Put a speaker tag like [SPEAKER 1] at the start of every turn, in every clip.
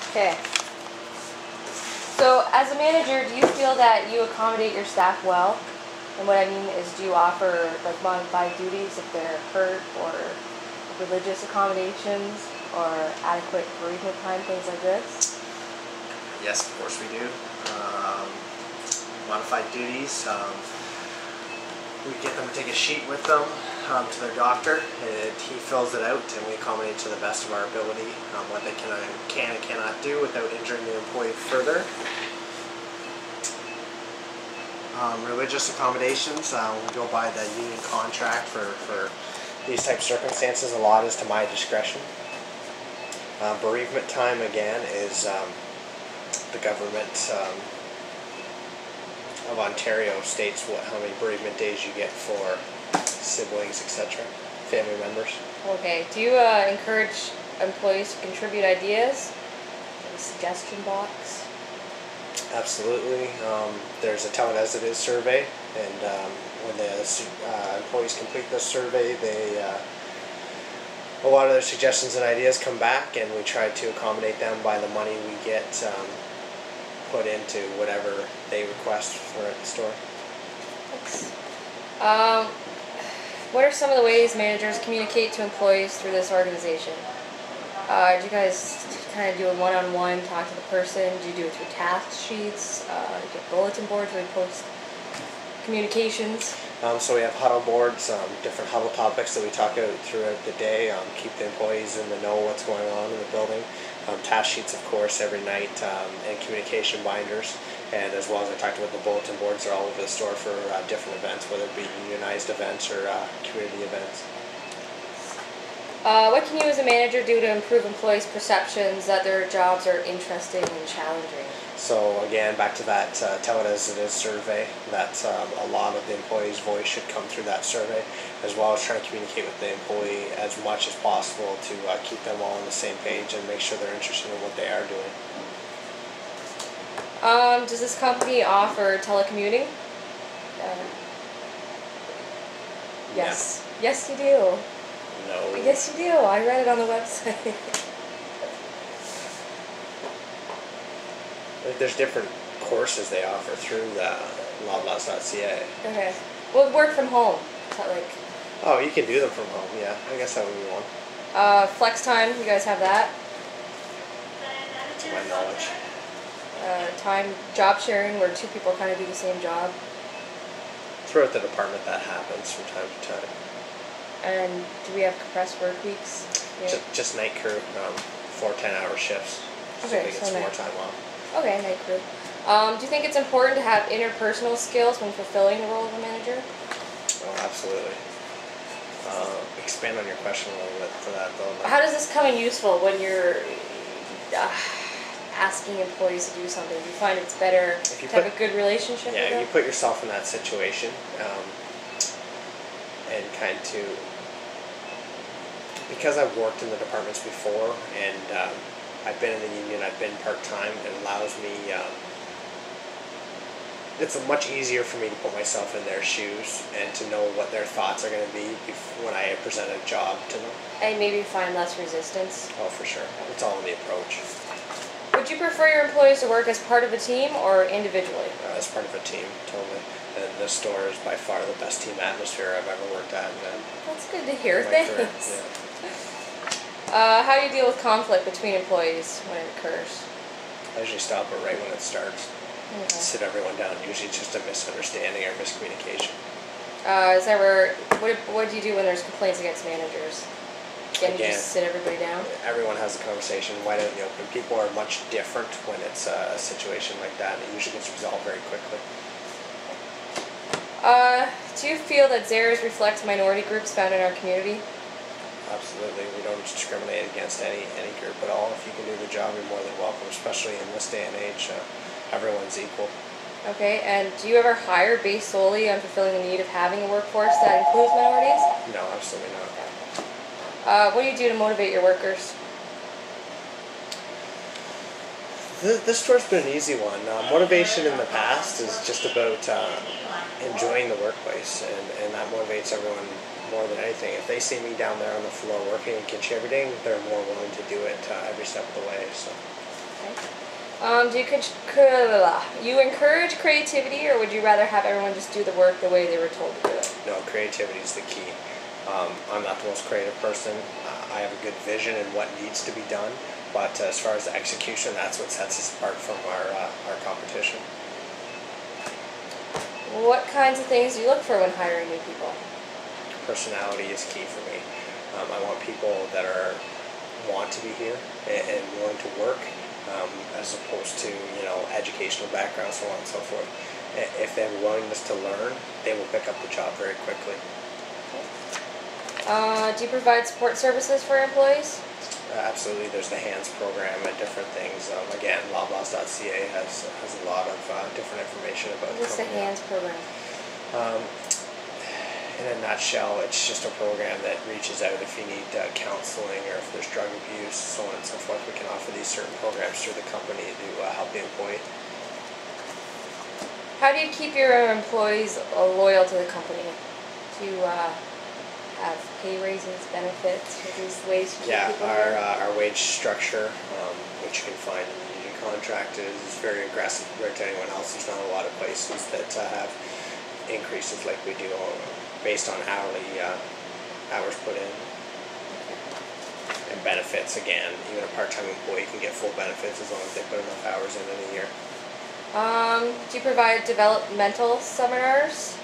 [SPEAKER 1] Okay. So, as a manager, do you feel that you accommodate your staff well? And what I mean is, do you offer like modified duties if they're hurt, or religious accommodations, or adequate bereavement time, things like this?
[SPEAKER 2] Yes, of course we do. Modified duties. We get them to take a sheet with them to their doctor, and he fills it out, and we accommodate to the best of our ability what they can and cannot do without injuring the employee further. Religious accommodations, we go by the union contract for these type of circumstances. A lot is to my discretion. Bereavement time, again, is the government of Ontario states how many bereavement days you get for siblings, etc., family members.
[SPEAKER 1] Okay. Do you encourage employees to contribute ideas? A suggestion box?
[SPEAKER 2] Absolutely. There's a Tell It As It Is survey, and when the employees complete this survey, a lot of their suggestions and ideas come back, and we try to accommodate them by the money we get put into whatever they request for at the store.
[SPEAKER 1] Thanks. What are some of the ways managers communicate to employees through this organization? Do you guys kind of do a one-on-one, talk to the person? Do you do it through task sheets? Do you get bulletin boards where you post communications?
[SPEAKER 2] So we have huddle boards, different huddle topics that we talk about throughout the day, keep the employees in the know what's going on in the building. Task sheets, of course, every night, and communication binders. And as well as I talked about, the bulletin boards are all over the store for different events, whether it be unionized events or community events.
[SPEAKER 1] What can you as a manager do to improve employees' perceptions that their jobs are interesting and challenging?
[SPEAKER 2] So again, back to that Tell It As It Is survey, that a lot of the employee's voice should come through that survey, as well as trying to communicate with the employee as much as possible to keep them all on the same page and make sure they're interested in what they are doing.
[SPEAKER 1] Does this company offer telecommuting? Yes.
[SPEAKER 2] No.
[SPEAKER 1] Yes, you do.
[SPEAKER 2] No.
[SPEAKER 1] Yes, you do. I read it on the website.
[SPEAKER 2] There's different courses they offer through the loblaws.ca.
[SPEAKER 1] Okay. Well, work from home. Is that like...
[SPEAKER 2] Oh, you can do them from home, yeah. I guess that would be one.
[SPEAKER 1] Flex time, you guys have that?
[SPEAKER 2] To my knowledge.
[SPEAKER 1] Time, job sharing, where two people kind of do the same job.
[SPEAKER 2] Throughout the department that happens from time to time.
[SPEAKER 1] And do we have compressed work weeks? Yeah.
[SPEAKER 2] Just night crew, 4 10-hour shifts.
[SPEAKER 1] Okay,
[SPEAKER 2] so we get some more time off.
[SPEAKER 1] Okay, night crew. Do you think it's important to have interpersonal skills when fulfilling the role of a manager?
[SPEAKER 2] Oh, absolutely. Expand on your question a little bit for that, though.
[SPEAKER 1] How does this come in useful when you're asking employees to do something? Do you find it's better to have a good relationship with them?
[SPEAKER 2] Yeah, you put yourself in that situation, and kind to, because I've worked in the departments before, and I've been in the union, I've been part-time, it allows me, it's much easier for me to put myself in their shoes and to know what their thoughts are going to be when I present a job to them.
[SPEAKER 1] And maybe find less resistance?
[SPEAKER 2] Oh, for sure. It's all in the approach.
[SPEAKER 1] Would you prefer your employees to work as part of a team or individually?
[SPEAKER 2] As part of a team, totally. And this store is by far the best team atmosphere I've ever worked at.
[SPEAKER 1] That's good to hear. Thanks. Yeah. How do you deal with conflict between employees when it occurs?
[SPEAKER 2] I usually stop it right when it starts.
[SPEAKER 1] Okay.
[SPEAKER 2] Sit everyone down. Usually it's just a misunderstanding or miscommunication.
[SPEAKER 1] What do you do when there's complaints against managers? Again, you just sit everybody down?
[SPEAKER 2] Everyone has a conversation wide out in the open. People are much different when it's a situation like that, and it usually gets resolved very quickly.
[SPEAKER 1] Do you feel that ZEHRs reflect minority groups found in our community?
[SPEAKER 2] Absolutely. We don't discriminate against any group at all. If you can do the job, you're more than welcome, especially in this day and age. Everyone's equal.
[SPEAKER 1] Okay, and do you ever hire based solely on fulfilling the need of having a workforce that includes minorities?
[SPEAKER 2] No, absolutely not.
[SPEAKER 1] What do you do to motivate your workers?
[SPEAKER 2] This store's been an easy one. Motivation in the past is just about enjoying the workplace, and that motivates everyone more than anything. If they see me down there on the floor working and kitchen every day, they're more willing to do it every step of the way. So.
[SPEAKER 1] You encourage creativity, or would you rather have everyone just do the work the way they were told to do it?
[SPEAKER 2] No, creativity is the key. I'm not the most creative person. I have a good vision in what needs to be done, but as far as the execution, that's what sets us apart from our competition.
[SPEAKER 1] What kinds of things do you look for when hiring new people?
[SPEAKER 2] Personality is key for me. I want people that want to be here and willing to work, as opposed to educational background, so on and so forth. If they have a willingness to learn, they will pick up the job very quickly.
[SPEAKER 1] Do you provide support services for employees?
[SPEAKER 2] Absolutely. There's the HANDS program and different things. Again, loblaws.ca has a lot of different information about
[SPEAKER 1] What's the HANDS program?
[SPEAKER 2] In a nutshell, it's just a program that reaches out if you need counseling or if there's drug abuse, so on and so forth. We can offer these certain programs through the company to help the employee.
[SPEAKER 1] How do you keep your employees loyal to the company? Do you have pay raises, benefits, or these ways to keep people loyal?
[SPEAKER 2] Our wage structure, which you can find in the union contract, is very aggressive compared to anyone else. There's not a lot of places that have increases like we do based on hourly hours put in. And benefits, again, even a part-time employee can get full benefits as long as they put enough hours in a year.
[SPEAKER 1] Do you provide developmental seminars?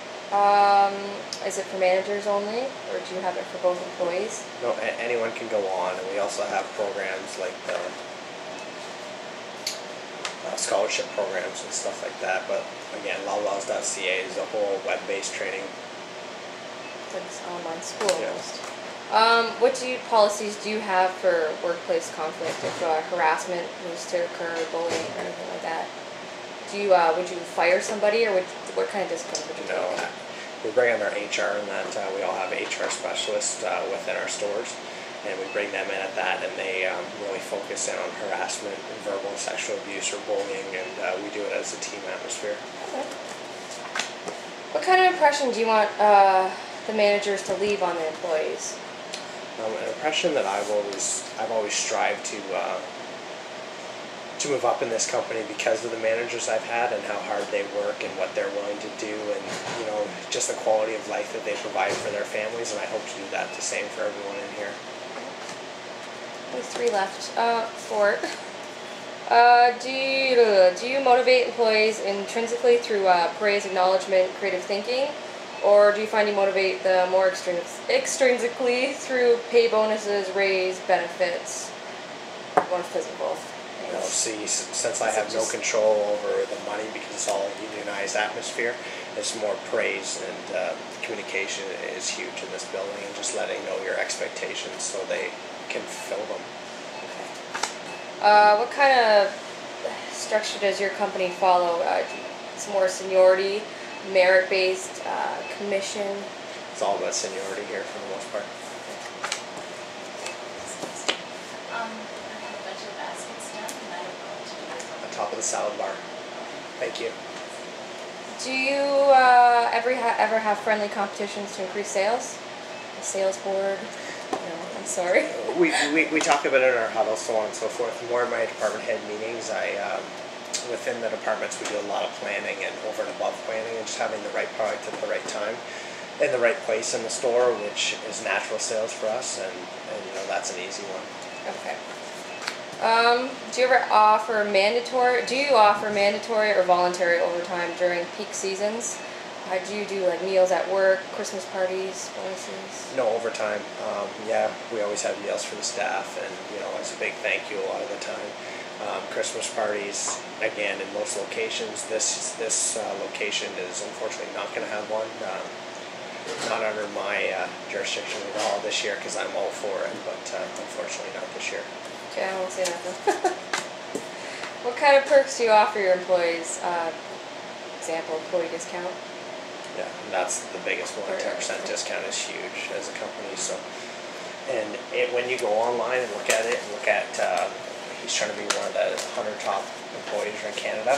[SPEAKER 1] Is it for managers only, or do you have it for both employees?
[SPEAKER 2] No, anyone can go on, and we also have programs like scholarship programs and stuff like that. But again, loblaws.ca is a whole web-based training.
[SPEAKER 1] It's like this online school
[SPEAKER 2] Yeah.
[SPEAKER 1] almost. What policies do you have for workplace conflict if harassment was to occur, bullying, or anything like that? Would you fire somebody, or what kind of discipline would you take?
[SPEAKER 2] No, we bring in our HR, and that we all have HR specialists within our stores, and we bring them in at that, and they really focus in on harassment, verbal and sexual abuse, or bullying, and we do it as a team atmosphere.
[SPEAKER 1] Okay. What kind of impression do you want the managers to leave on the employees?
[SPEAKER 2] An impression that I've always strived to move up in this company because of the managers I've had and how hard they work and what they're willing to do, and just the quality of life that they provide for their families, and I hope to do that the same for everyone in here.
[SPEAKER 1] Only 3 left. 4. Do you motivate employees intrinsically through praise, acknowledgement, creative thinking, or do you find you motivate them more extrinsically through pay bonuses, raise, benefits, more physical?
[SPEAKER 2] No, see, since I have no control over the money because it's all a unionized atmosphere, it's more praise, and communication is huge in this building, and just letting know your expectations so they can fulfill them.
[SPEAKER 1] Okay. What kind of structure does your company follow? It's more seniority, merit-based, commission?
[SPEAKER 2] It's all about seniority here for the most part. Top of the salad bar. Thank you.
[SPEAKER 1] Do you ever have friendly competitions to increase sales? A sales board? No, I'm sorry.
[SPEAKER 2] We talk about it in our huddle, so on and so forth. More in my department head meetings, within the departments we do a lot of planning and over and above planning, and just having the right product at the right time in the right place in the store, which is natural sales for us, and that's an easy one.
[SPEAKER 1] Okay. Do you offer mandatory or voluntary overtime during peak seasons? Do you do like meals at work, Christmas parties, bonuses?
[SPEAKER 2] No overtime. Yeah, we always have meals for the staff, and it's a big thank you a lot of the time. Christmas parties, again, in most locations. This location is unfortunately not going to have one. Not under my jurisdiction at all this year, because I'm all for it, but unfortunately not this year.
[SPEAKER 1] Okay, I won't say nothing. What kind of perks do you offer your employees? Example, employee discount?
[SPEAKER 2] Yeah, and that's the biggest one. 10% discount is huge as a company. So, and when you go online and look at it, and look at, he's trying to be one of the 100 top employees in Canada.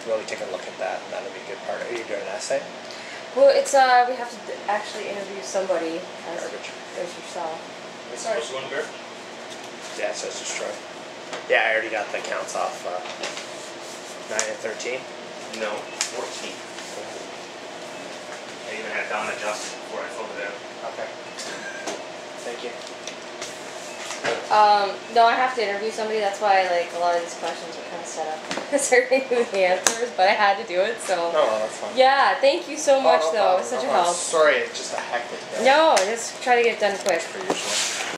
[SPEAKER 2] Really take a look at that, and that'll be a good part. Are you doing an essay?
[SPEAKER 1] Well, it's we have to actually interview somebody as yourself.
[SPEAKER 3] Sorry. Supposed to go in the bear?
[SPEAKER 2] Yeah, it says destroy. Yeah, I already got the counts off 9 and 13?
[SPEAKER 3] No, 14. I even had Don adjust before I filled it out.
[SPEAKER 2] Okay. Thank you.
[SPEAKER 1] No, I have to interview somebody. That's why like a lot of these questions are kind of set up. Certain the answers, but I had to do it. So.
[SPEAKER 2] No, that's fine.
[SPEAKER 1] Yeah, thank you so much, though. It was such a help.
[SPEAKER 2] Sorry, it's just a hectic day.
[SPEAKER 1] No, just try to get it done quick.
[SPEAKER 2] For usual.